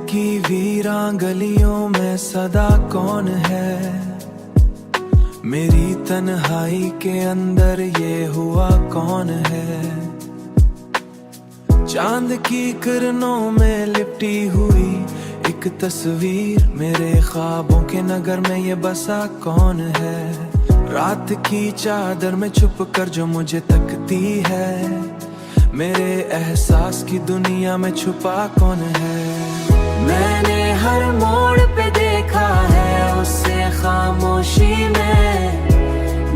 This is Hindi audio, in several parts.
की वीरां गलियों में सदा कौन है, मेरी तन्हाई के अंदर ये हुआ कौन है। चांद की किरणों में लिपटी हुई एक तस्वीर, मेरे ख्वाबों के नगर में ये बसा कौन है। रात की चादर में छुप कर जो मुझे तकती है, मेरे एहसास की दुनिया में छुपा कौन है। मैंने हर मोड़ पे देखा है उससे खामोशी में,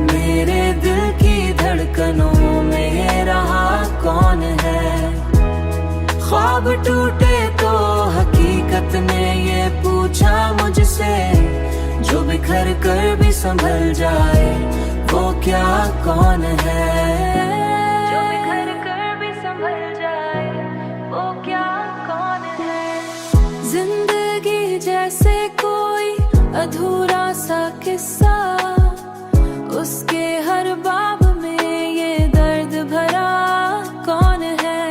मेरे दिल की धड़कनों में ये रहा कौन है। ख्वाब टूटे तो हकीकत ने ये पूछा मुझसे, जो बिखर कर भी संभल जाए वो क्या कौन है। जो बिखर कर भी संभल जाए वो क्या कौन है। जिंदगी जैसे कोई अधूरा सा किस्सा, उसके हर बाब में ये दर्द भरा कौन है।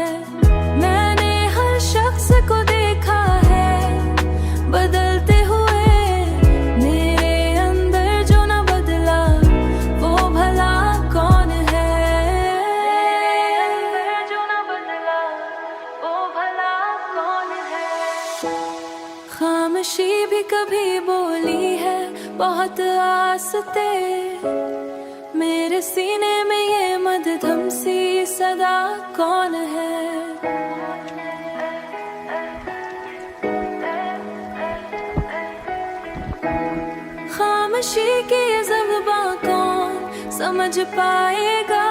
मैंने हर शख्स को देखा है बदलते हुए, मेरे अंदर जो न बदला वो भला कौन है। जो न बदला वो भला कौन है। खामोशी भी कभी बोली है बहुत आस्ते, मेरे सीने में ये मध्यम सी सदा कौन है। खामोशी की ज़बां कौन समझ पाएगा,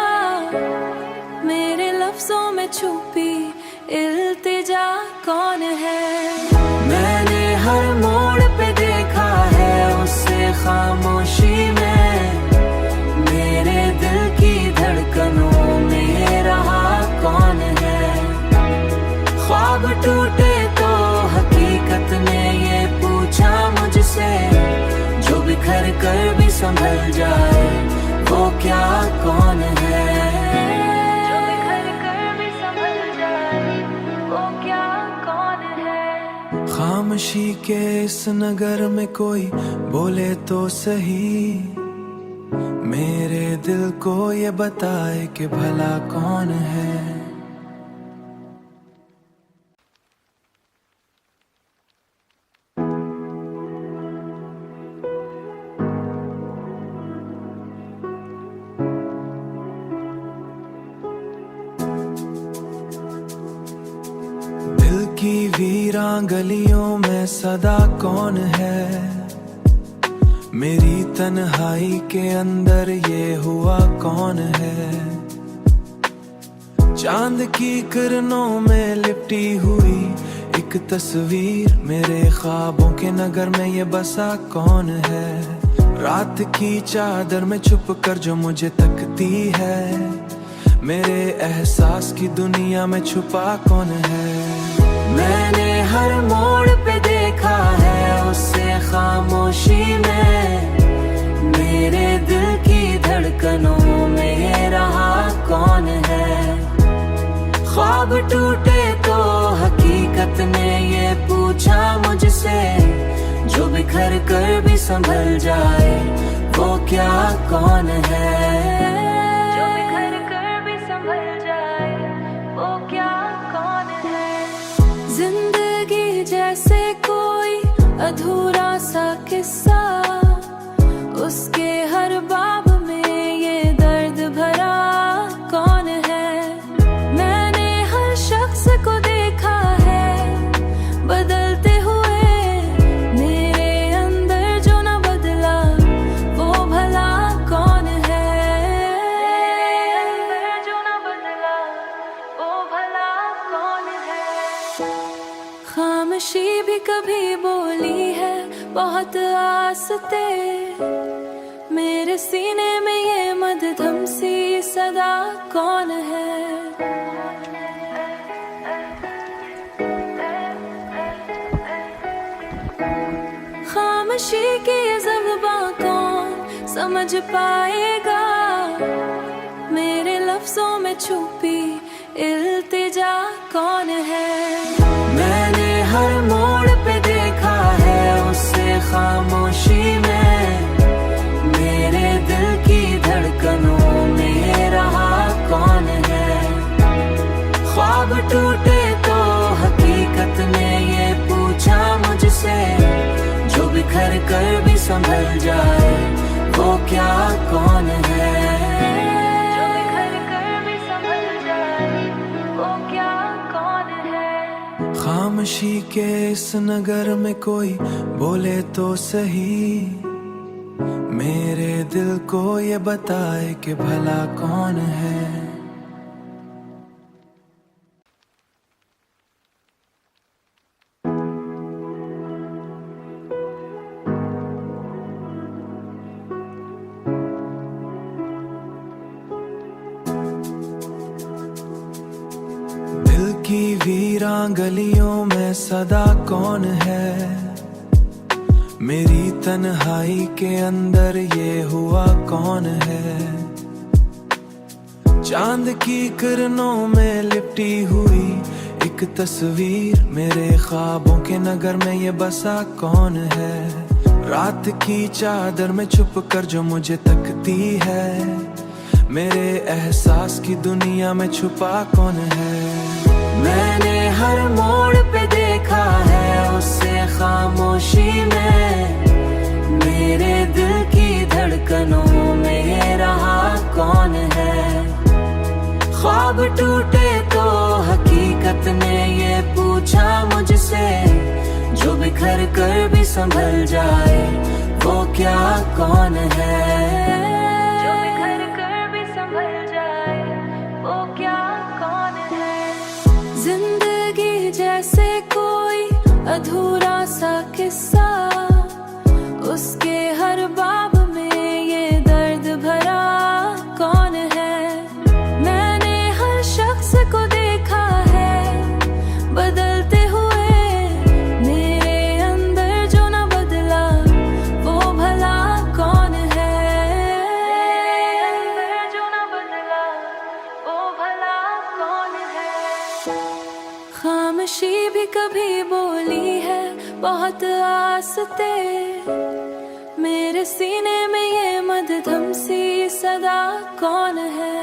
मेरे लफ्जों में छुपी इल्तिजा कौन है। मैंने हर मोड़ पे देखा है उससे खामोशी में, मेरे दिल की धड़कनों में ये रहा कौन है। ख्वाब टूटे तो हकीकत ने ये पूछा मुझसे, जो बिखर कर भी संभल जाए वो क्या कौन है। जो बिखर कर भी संभल जाए वो क्या कौन है। खामोशी के इस नगर में कोई बोले तो सही, मेरे दिल को ये बताए कि भला कौन है। दिल की वीरां गलियों में सदा कौन है, मेरी तन्हाई के अंदर ये हुआ कौन है। चांद की किरणों में लिपटी हुई एक तस्वीर, मेरे ख्वाबों के नगर में ये बसा कौन है। रात की चादर में छुप कर जो मुझे तकती है, मेरे एहसास की दुनिया में छुपा कौन है। मैंने हर मोड़ पे देखा है उससे खामोशी में, मेरे दिल की धड़कनों में ये रहा कौन है। ख्वाब टूटे तो हकीकत ने ये पूछा मुझसे, जो बिखर कर भी संभल जाए वो क्या कौन है। जो बिखर कर भी संभल जाए वो क्या कौन है। जिंदगी जैसे कोई अधूरा सा किस्सा, उसके हर बाब में ये दर्द भरा कौन है। मैंने हर शख्स को देखा है बदलते हुए, मेरे अंदर जो न बदला वो भला कौन है। जो न बदला वो भला कौन है। खामोशी भी कभी बोली है बहुत आस्ते, मेरे सीने में ये मध्यम सी सदा कौन है। खामोशी की ज़बां कौन समझ पाएगा, मेरे लफ्जों में छुपी इल्तिजा कौन है। मैंने हर मोड़ पे बिखर कर भी संभल जाए, वो क्या कौन है। जो बिखर कर भी संभल जाए, वो क्या कौन है। खामोशी के इस नगर में कोई बोले तो सही, मेरे दिल को ये बताए कि भला कौन है। दिल की वीरान गलियों में सदा कौन है, मेरी तन्हाई के अंदर ये हुआ कौन है। चांद की किरणों में लिपटी हुई एक तस्वीर, मेरे ख्वाबों के नगर में ये बसा कौन है। रात की चादर में छुप कर जो मुझे तकती है, मेरे एहसास की दुनिया में छुपा कौन है। मैंने हर मोड़ पे देखा है उससे खामोशी में, मेरे दिल की धड़कनों में ये रहा कौन है। ख्वाब टूटे तो हकीकत ने ये पूछा मुझसे, जो बिखर कर भी संभल जाए, वो क्या कौन है। जो बिखर कर भी संभल जाए, वो क्या कौन है। जिंदगी जैसे कोई अधूरा सा किस्सा, उसके हर बाब में ये दर्द भरा कौन है। मैंने हर शख्स को देखा है बदलते हुए, मेरे अंदर जो न बदला वो भला कौन है। जो न बदला वो भला कौन है। खामोशी भी कभी बोली है बहुत आस्ते, मेरे सीने में ये मध्यम सी सदा कौन है।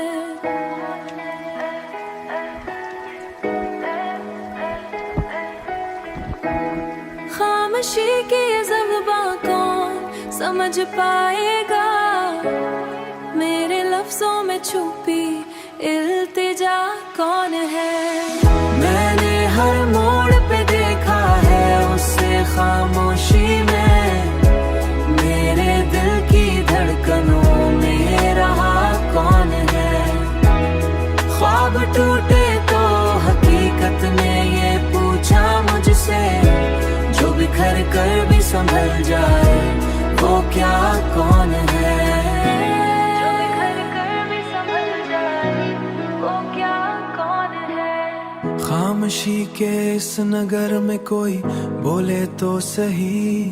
खामोशी की ये ज़बां कौन समझ पाएगा, मेरे लफ्जों में छुपी इल्तिजा कौन है। मैंने हर मोड़ पे देखा है उससे खामोशी में, मेरे दिल की धड़कनों में रहा कौन है। ख्वाब टूटे तो हकीकत ने ये पूछा मुझसे, जो बिखर कर भी संभल जाए, वो क्या कौन है। जो बिखर कर भी संभल जाए, वो क्या कौन है। खामोशी के इस नगर में कोई बोले तो सही,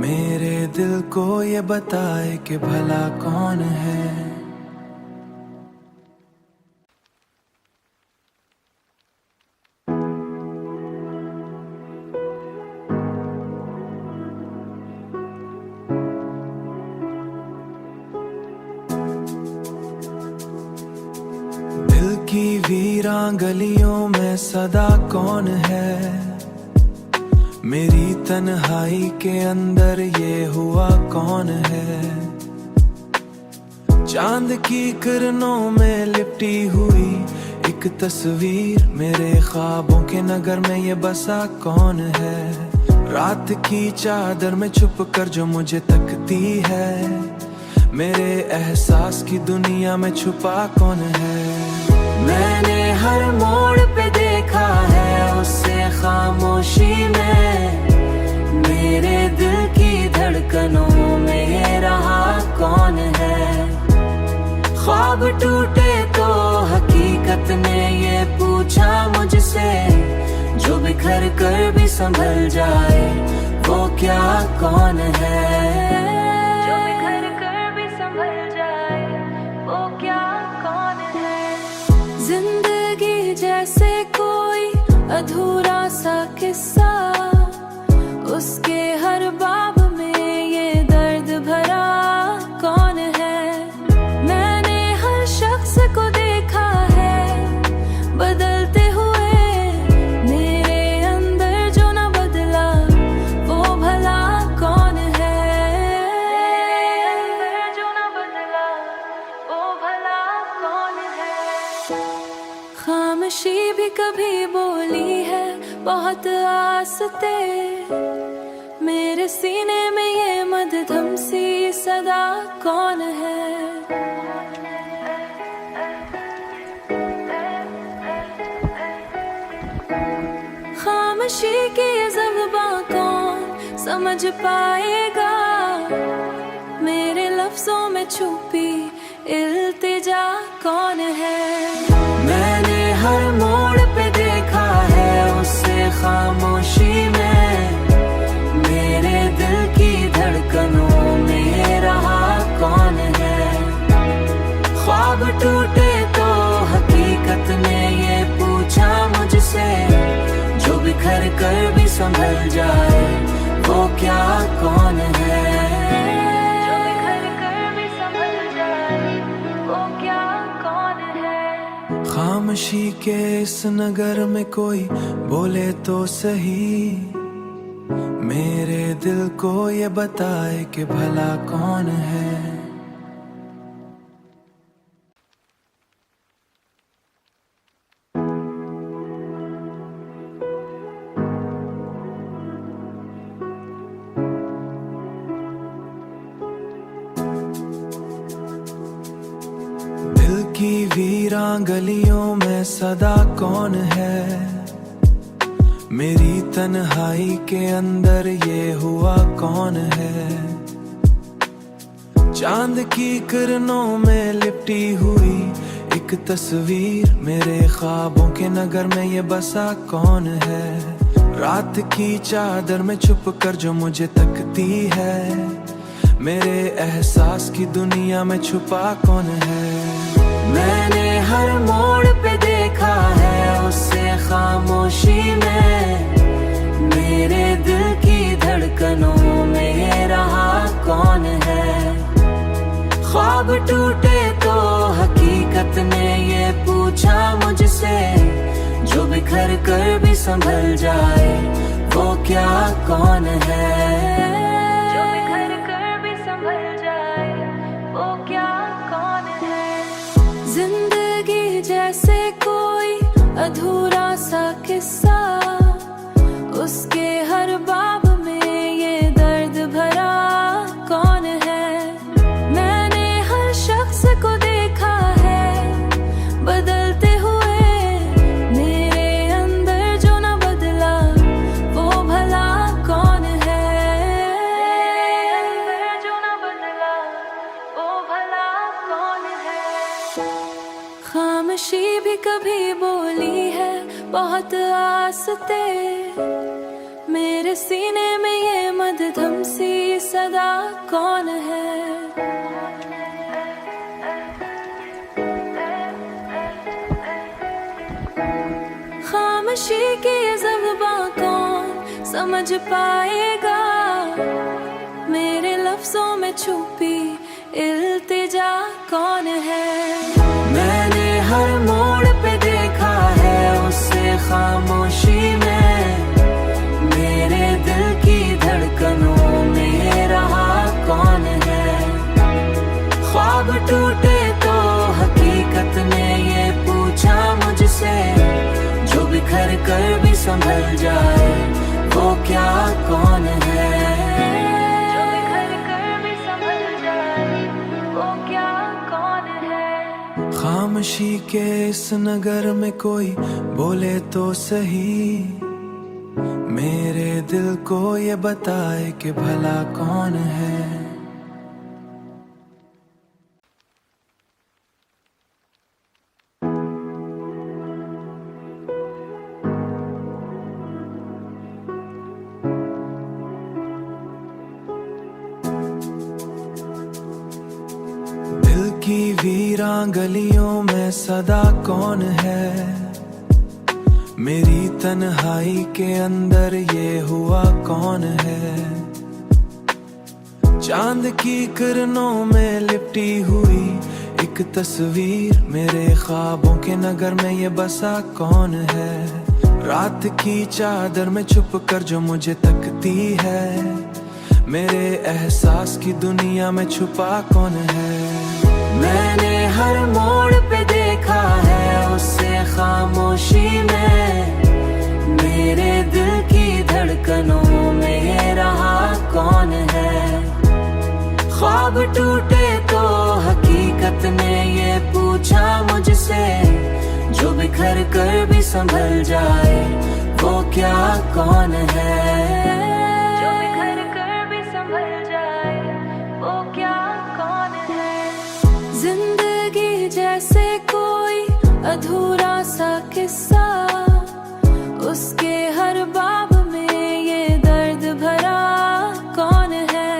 मेरे दिल को ये बताए कि भला कौन है। दिल की वीरान गलियों में सदा कौन है, मेरी तन्हाई के अंदर ये हुआ कौन है। चांद की किरणों में लिपटी हुई एक तस्वीर, मेरे ख्वाबों के नगर में ये बसा कौन है। रात की चादर में छुप कर जो मुझे तकती है, मेरे एहसास की दुनिया में छुपा कौन है। मैंने हर मोड़ पे देखा है उससे खामोशी में, मेरे दिल की धड़कनों में ये रहा कौन है। ख्वाब टूटे तो हकीकत ने ये पूछा मुझसे, जो बिखर कर भी संभल जाए, वो क्या कौन है। जो बिखर कर भी संभल जाए, वो क्या कौन है। जिंदगी जैसे कोई अधूरा सा किस्सा, उसके हर बाब में ये दर्द भरा कौन है। मैंने हर शख्स को देखा है बदलते हुए, मेरे अंदर जो न बदला वो भला आसते, मेरे सीने में ये मध्यम सी सदा कौन है? खामोशी की ये ज़बां कौन समझ पाएगा? मेरे लफ्जों में छुपी इल्तिजा कौन है? मैंने हर मोड़ पे देखा है उससे खामोशी में, मेरे दिल की धड़कनों में रहा कौन है? ख्वाब टूटे तो हकीकत ने ये पूछा मुझसे, जो बिखर कर भी संभल जाए वो क्या कौन है? जो बिखर कर भी संभल जाए वो क्या कौन है? खामोशी के इस नगर में कोई बोले तो सही, मेरे दिल को ये बताए कि भला कौन है? दिल की वीरां गलियों में सदा कौन है? मेरी तन्हाई के अंदर ये हुआ कौन है? चांद की किरणों में लिपटी हुई एक तस्वीर, मेरे ख्वाबों के नगर में ये बसा कौन है? रात की चादर में छुप कर जो मुझे तकती है, मेरे एहसास की दुनिया में छुपा कौन है? मैंने हर मोड़ पे देखा है उससे खामोशी में, मेरे दिल की धड़कनों में ये रहा कौन है? ख्वाब टूटे तो हकीकत ने ये पूछा मुझसे, जो बिखर कर भी संभल जाए वो क्या कौन है? जो बिखर कर भी संभल जाए वो क्या कौन है? जिंदगी जैसे कोई अधूरा सा किस्सा, उसके हर बाब में ये दर्द भरा कौन है? मैंने हर शख्स को देखा है बदलते हुए, मेरे अंदर जो न बदला वो भला कौन है? अंदर जो न बदला वो भला कौन है? खामोशी भी कभी बोली है बहुत आसते, मेरे सीने में ये मध्यम सी सदा कौन है? खामोशी की ये ज़बां कौन समझ पाएगा? मेरे लफ्जों में छुपी इल्तिजा कौन है? मैंने हर मोड़ पे देखा है उससे खामोशी में, मेरे दिल की धड़कनों में रहा कौन है? ख्वाब टूटे तो हकीकत ने ये पूछा मुझसे, जो बिखर कर भी संभल जाए वो क्या कौन है? जो बिखर कर भी संभल जाए वो क्या कौन है? खामोशी के इस नगर में कोई बोले तो सही, मेरे दिल को ये बताए कि भला कौन है? दिल की वीरां गलियों में सदा कौन है? मेरी तन्हाई के अंदर ये हुआ कौन है? चांद की किरणों में लिपटी हुई एक तस्वीर, मेरे ख्वाबों के नगर में ये बसा कौन है? रात की चादर में छुप कर जो मुझे तकती है, मेरे एहसास की दुनिया में छुपा कौन है? मैंने हर मोड़ पे देखा है उससे खामोशी में, मेरे दिल की धड़कन धड़कनों में ये रहा कौन है। ख्वाब टूटे तो हकीकत ने ये पूछा मुझसे, जो बिखर कर भी संभल जाए वो क्या कौन है। जो बिखर कर भी संभल जाए वो क्या कौन है। जिंदगी जैसे कोई अधूरा सा किस्सा, उसके हर बाब में ये दर्द भरा कौन है।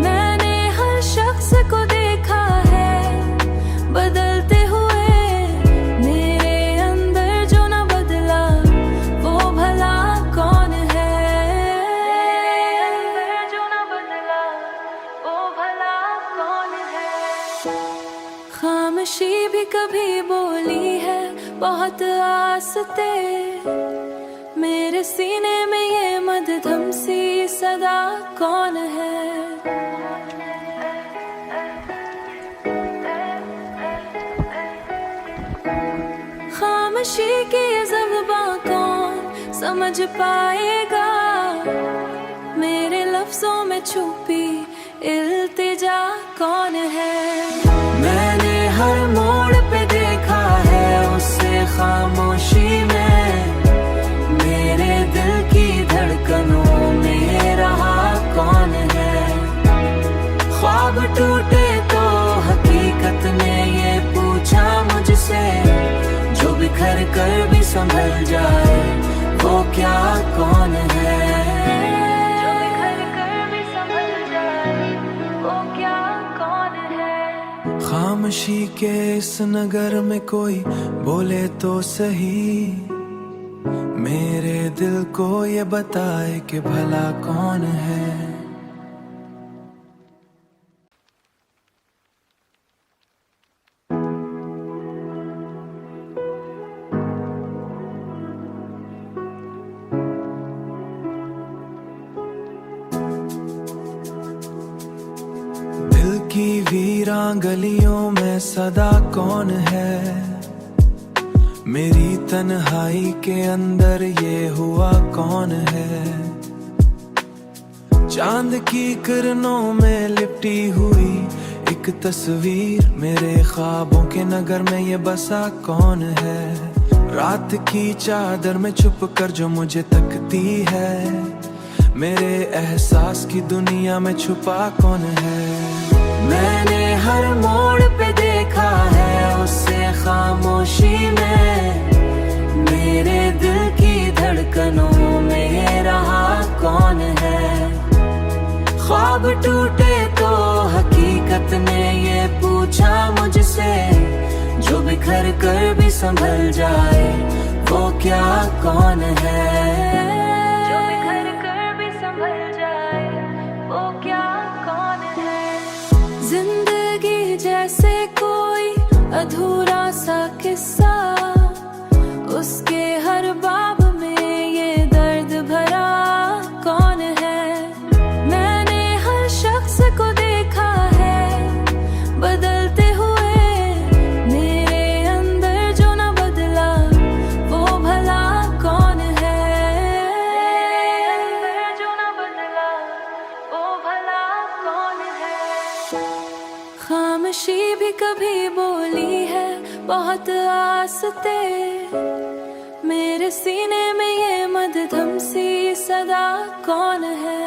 मैंने हर शख्स को देखा है बदलते हुए, मेरे अंदर जो न बदला वो भला कौन है। जो न बदला वो भला कौन है। खामोशी भी कभी बोली है बहुत आस्ते, मेरे सीने में ये मध्यम सी सदा कौन है। खामोशी की ये ज़बां कौन समझ पाएगा, मेरे लफ्जों में छुपी इल्तिजा कौन है। मैंने हर मोड़ पे देखा है उससे खामोशी में, मेरे दिल की धड़कनों में ये रहा कौन है। ख्वाब टूटे तो हकीकत ने ये पूछा मुझसे, जो बिखर कर भी संभल जाए वो क्या कौन है। जो बिखर कर भी संभल जाए वो क्या कौन है। खामोशी के इस नगर में कोई बोले तो सही, मेरे दिल को ये बताए कि भला कौन है। दिल की वीरान गलियों में सदा कौन है, मेरी तन्हाई के अंदर ये हुआ कौन है। चांद की किरणों में लिपटी हुई एक तस्वीर, मेरे ख्वाबों के नगर में ये बसा कौन है। रात की चादर में छुप कर जो मुझे तकती है, मेरे एहसास की दुनिया में छुपा कौन है। मैंने हर मोड़ पे देखा है उससे खामोशी में, मेरे दिल की धड़कनों में ये रहा कौन है। ख्वाब टूटे तो हकीकत ने ये पूछा मुझसे, जो बिखर कर भी संभल जाए वो क्या कौन है। जो बिखर कर भी संभल जाए वो क्या कौन है। जिंदगी जैसे कोई अधूरा सा किस्सा, उसके हर बाब में ये दर्द भरा कौन है। मैंने हर शख्स को देखा है बदलते हुए, मेरे अंदर जो न बदला वो भला कौन है। जो न बदला वो भला कौन है। खामोशी भी कभी बोली है बहुत आस्ते, मेरे सीने में ये मध्यम सी सदा कौन है।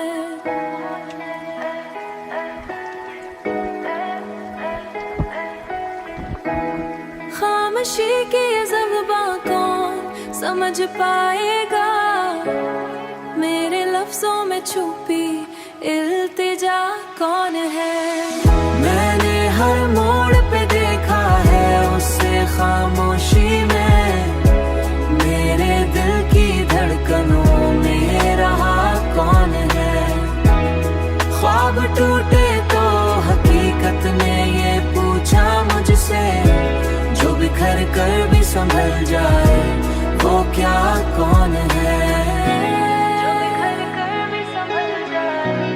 खामोशी की ये ज़बां कौन समझ पाएगा, मेरे लफ्जों में छुपी इल्तिजा कौन है। मैंने हर मोड़ पे देखा है उससे खामोशी में, मेरे दिल की धड़कनों में ये रहा कौन है। ख्वाब टूटे तो हकीकत ने ये पूछा मुझसे, जो बिखर कर भी संभल जाए वो क्या कौन है। जो बिखर कर भी संभल जाए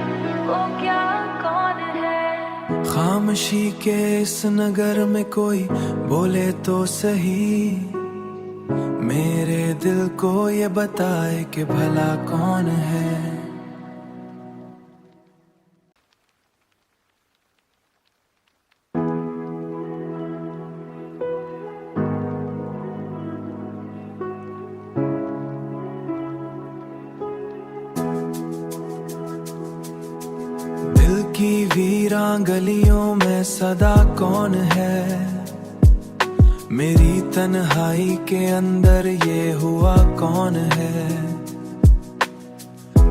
वो क्या कौन है। खामोशी के इस नगर में कोई बोले तो सही, मेरे दिल को ये बताए कि भला कौन है। दिल की वीरान गलियों में सदा कौन है, मेरी तन्हाई के अंदर ये हुआ कौन है।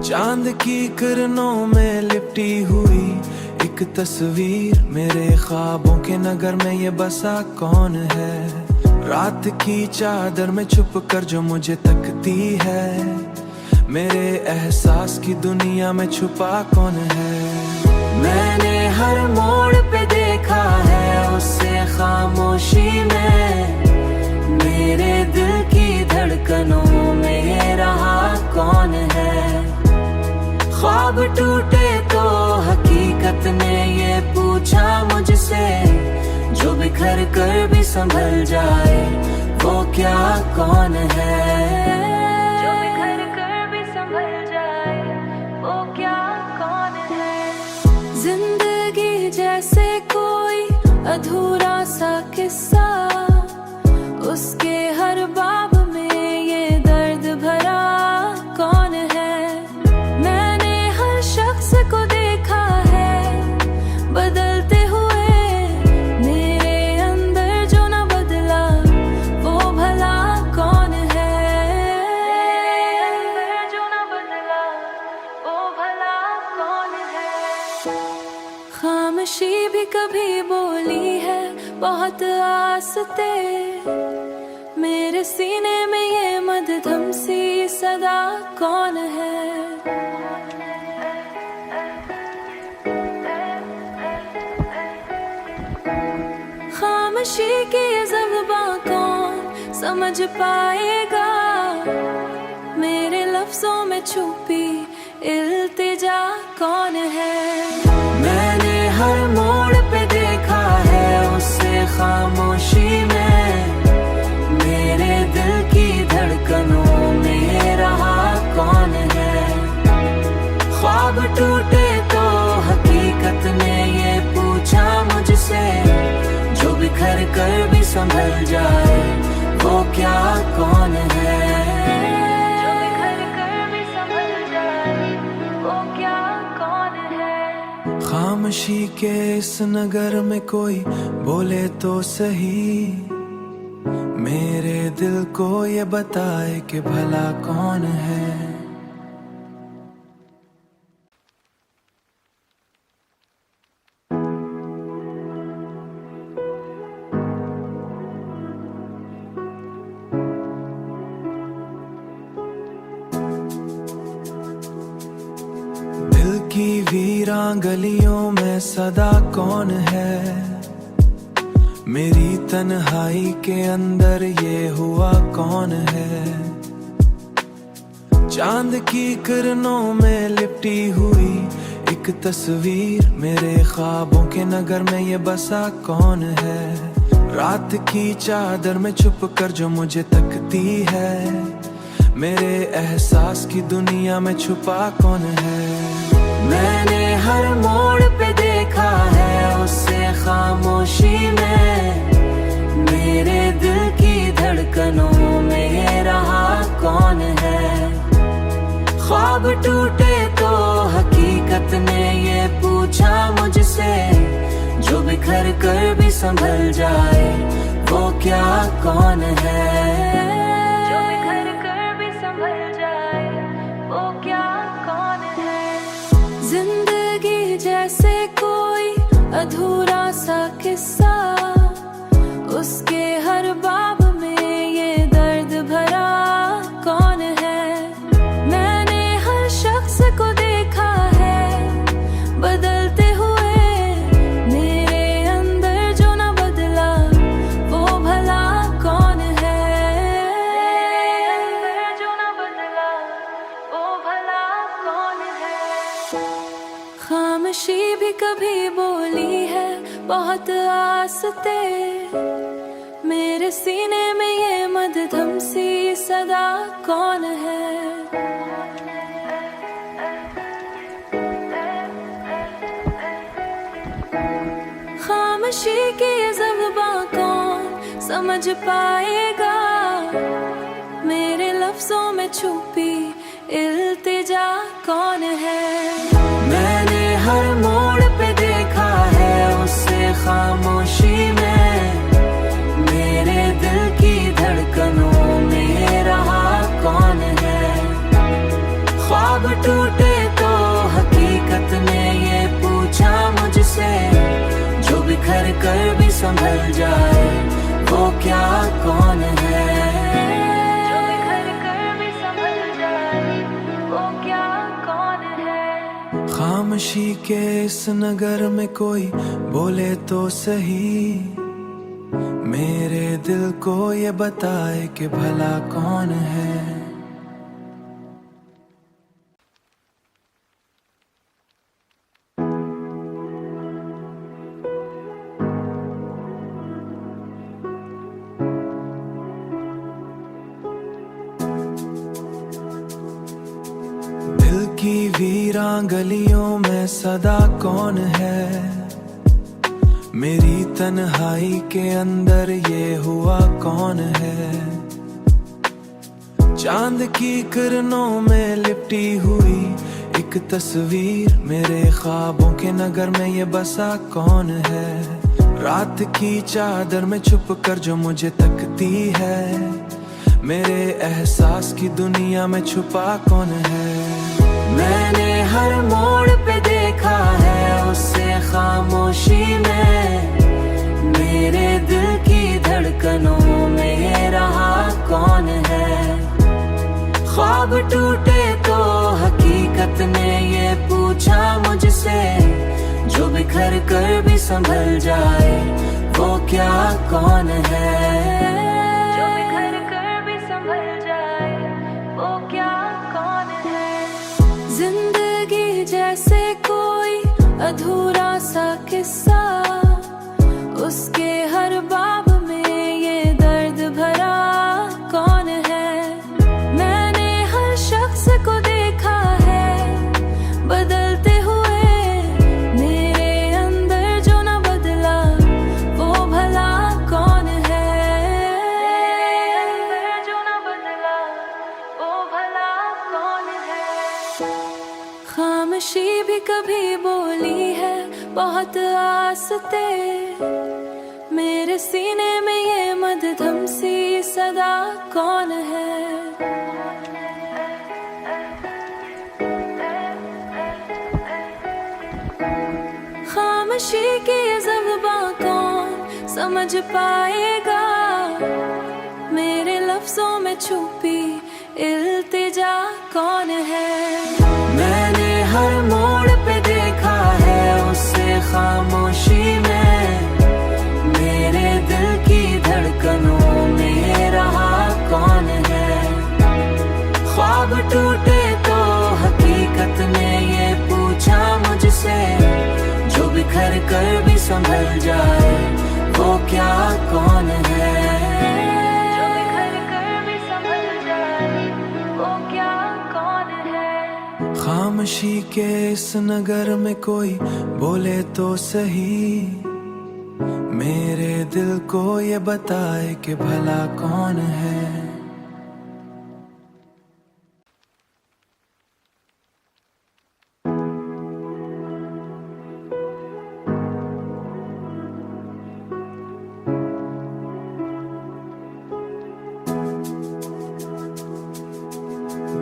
चांद की किरणों में लिपटी हुई एक तस्वीर, मेरे ख्वाबों के नगर में ये बसा कौन है। रात की चादर में छुप कर जो मुझे तकती है, मेरे एहसास की दुनिया में छुपा कौन है। मैंने हर मोड़ पे देखा है उससे खामोशी में, मेरे दिल की धड़कनों में ये रहा कौन है। ख्वाब टूटे तो हकीकत ने ये पूछा मुझसे, जो बिखर कर भी संभल जाए वो क्या कौन है। जिंदगी जैसे कोई अधूरा सा किस्सा, उसके हर बाब में ये दर्द भरा कौन है। मैंने हर शख्स को देखा है बदलते हुए, मेरे अंदर जो न बदला वो भला कौन है। जो न बदला वो भला कौन है। खामोशी भी कभी बोली है बहुत आस्ते, मेरे सीने में ये मध्यम सी सदा कौन है। खामोशी की ये ज़बान कौन समझ पाएगा, मेरे लफ्जों में छुपी इल्तिजा कौन है। मैंने हर मोड़ पे देखा है उससे खामोशी में, मेरे दिल की धड़कनों में ये रहा कौन है। ख्वाब टूटे तो हकीकत ने ये पूछा मुझसे, जो बिखर कर भी संभल जाए वो क्या कौन है। खामोशी के इस नगर में कोई बोले तो सही, मेरे दिल को ये बताए कि भला कौन है। दिल की वीरान गलियों में सदा कौन है, मेरी तन्हाई के अंदर ये हुआ कौन है। चांद की किरणों में लिपटी हुई एक तस्वीर, मेरे ख्वाबों के नगर में ये बसा कौन है। रात की चादर में छुप कर जो मुझे तकती है, मेरे एहसास की दुनिया में छुपा कौन है। मैंने हर मोड़ पे देखा है उससे खामोशी में, मेरे दिल की धड़कनों में ये रहा कौन है। ख्वाब टूटे तो हकीकत ने ये पूछा मुझसे, जो बिखर कर भी संभल जाए वो क्या कौन है। जिंदगी जैसे कोई अधूरा सा किस्सा, उसके हर बाब में ये दर्द भरा कौन है। मैंने हर शख्स को देखा है बदलते हुए, मेरे अंदर जो न बदला वो भला कौन है। जो न बदला वो भला कौन है। खामोशी भी कभी बोली है बहुत आस्ते, मेरे सीने में ये मध्यम सी सदा कौन है? खामोशी की ये ज़बां कौन समझ पाएगा? मेरे लफ्जों में छुपी इल्तिजा कौन है? मैंने हर मोड़ पे देखा है उससे खामोशी में, मेरे दिल की धड़कनों में ये रहा कौन है? ख्वाब टूटे तो हकीकत ने ये पूछा मुझसे, जो बिखर कर भी संभल जाए वो क्या कौन है? जो बिखर कर भी संभल जाए वो क्या कौन है? खामोशी के इस नगर में कोई बोले तो सही, मेरे दिल को ये बताए कि भला कौन है? दिल की वीरां गलियों में सदा कौन है? मेरी तन्हाई के अंदर ये हुआ कौन है? चांद की किरणों में लिपटी हुई एक तस्वीर, मेरे ख्वाबों के नगर में ये बसा कौन है? रात की चादर में छुप कर जो मुझे तकती है, मेरे एहसास की दुनिया में छुपा कौन है? मैंने हर मोड़ पे देखा है उससे खामोशी में, मेरे दिल की धड़कनों में ये रहा कौन है? ख्वाब टूटे तो हकीकत ने ये पूछा मुझसे, जो बिखर कर भी संभल जाए वो क्या कौन है? जो बिखर कर भी संभल जाए वो क्या कौन है? जिंदगी जैसे कोई अधूरा सा किस्सा, उसके हर बाब में ये दर्द भरा कौन है? मैंने हर शख्स को देखा है बदलते हुए, मेरे अंदर जो न बदला वो भला कौन है? जो न बदला वो भला कौन है? खामोशी भी कभी बोली है बहुत आस्ते, मेरे सीने में ये मध्यम सी सदा कौन है? खामोशी की ये ज़बां कौन समझ पाएगा? मेरे लफ्जों में छुपी इल्तिजा कौन है? मैंने हर मोड़ पे देखा है उससे खामोशी में, मेरे दिल की धड़कनों में ये रहा कौन है? ख्वाब टूटे तो हकीकत ने ये पूछा मुझसे, जो बिखर कर भी संभल जाए वो क्या कौन है? जो बिखर कर भी संभल जाए वो क्या कौन है? खामोशी के इस नगर में कोई बोले तो सही, मेरे दिल को ये बताए कि भला कौन है?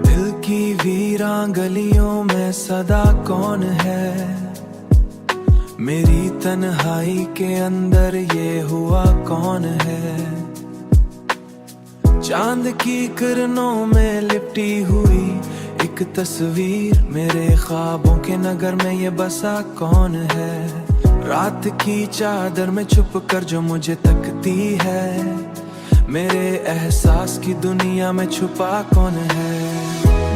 दिल की वीरां गलियों में सदा कौन है? मेरी तन्हाई के अंदर ये हुआ कौन है? चांद की किरणों में लिपटी हुई एक तस्वीर, मेरे ख्वाबों के नगर में ये बसा कौन है? रात की चादर में छुप कर जो मुझे तकती है, मेरे एहसास की दुनिया में छुपा कौन है?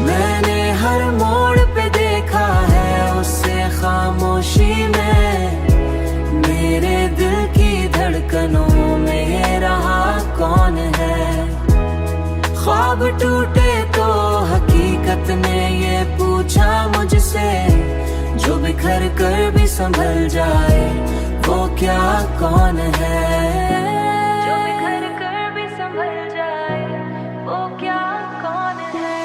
मैंने हर मोड़ पे देखा है उससे खामोशी में, मेरे दिल की धड़कनों में ये रहा ने ये पूछा मुझसे, जो बिखर कर भी संभल जाए वो क्या कौन है। जो बिखर कर भी संभल जाए वो क्या कौन है।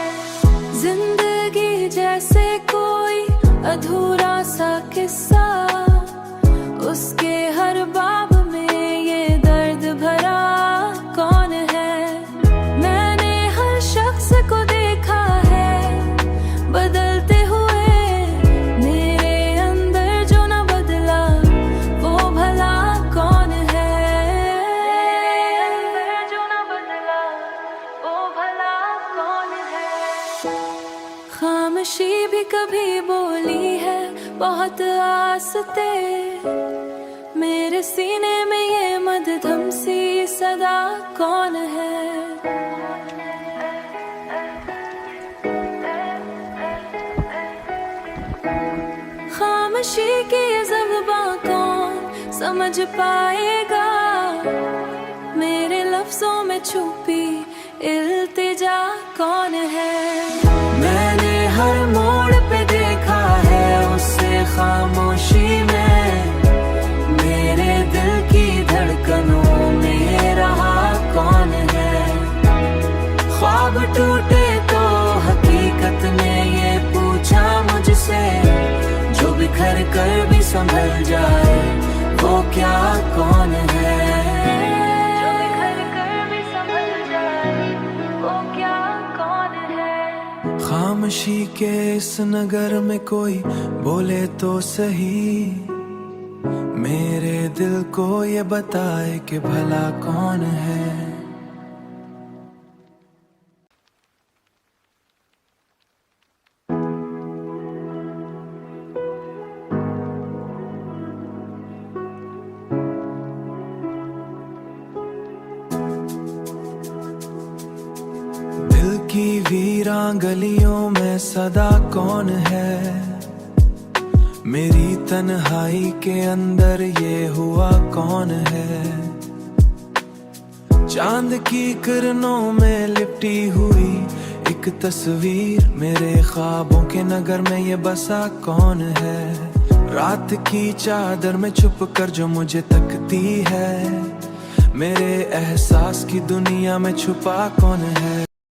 जिंदगी जैसे कोई अधूरा सा किस्सा, उसके हर बाब में ये दर्द भरा कौन है। मैंने हर शख्स को देखा है बदलते हुए, मेरे अंदर जो न बदला वो भला कौन है। मेरे अंदर जो न बदला वो भला कौन है। खामोशी भी कभी बोली है बहुत आस्ते, मेरे सीने में ये मध्यम सी सदा कौन है। खामोशी की ये ज़बां कौन समझ पाएगा, मेरे लफ्जों में छुपी इल्तिजा कौन है। मैंने हर मोड़ पे देखा है उससे खामोशी में, मेरे दिल की धड़कनों में रहा कौन है। ख्वाब टूटे तो हकीकत ने ये पूछा मुझसे, जो बिखर कर भी संभल जाए वो क्या कौन है। जो बिखर कर भी संभल जाए वो क्या कौन है। खामोशी के इस नगर में कोई बोले तो सही, मेरे दिल को ये बताए कि भला कौन है। दिल की वीरां गलियों में सदा कौन है, मेरी तन्हाई के अंदर ये हुआ कौन है। चांद की किरणों में लिपटी हुई एक तस्वीर, मेरे ख्वाबों के नगर में ये बसा कौन है। रात की चादर में छुप कर जो मुझे तकती है, मेरे एहसास की दुनिया में छुपा कौन है।